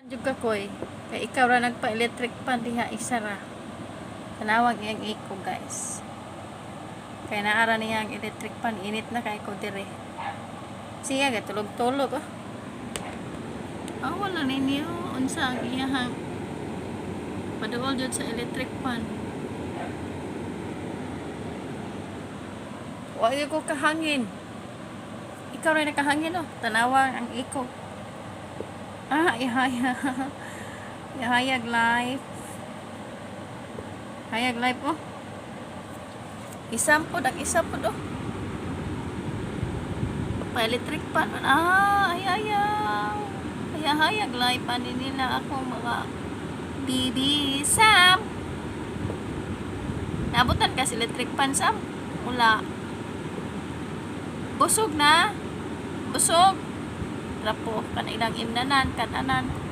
Jud ka koy, kay ikaw ra nagpa-electric pan diha isa ra. Tanawag iyang iko guys. Kay naara niya ang electric pan, init na kay ko dire. Siya ga tulog-tulog oh. Wala ninyo unsa ang iyahang paduol jud sa electric pan. Wa ko kahangin. Ikaw rin nakahangin oh. Tanawag ang iko. Ihaya. Ihayag life. Hayag life oh. Isampod ang isampod oh. Pa-electric pan. Hayag life pa nila ako mga bibi. Sam! Nabutan ka sa electric pan, Sam? Wala. Busog na. Busog. Trapo. Kanailang imnanan. Kananan.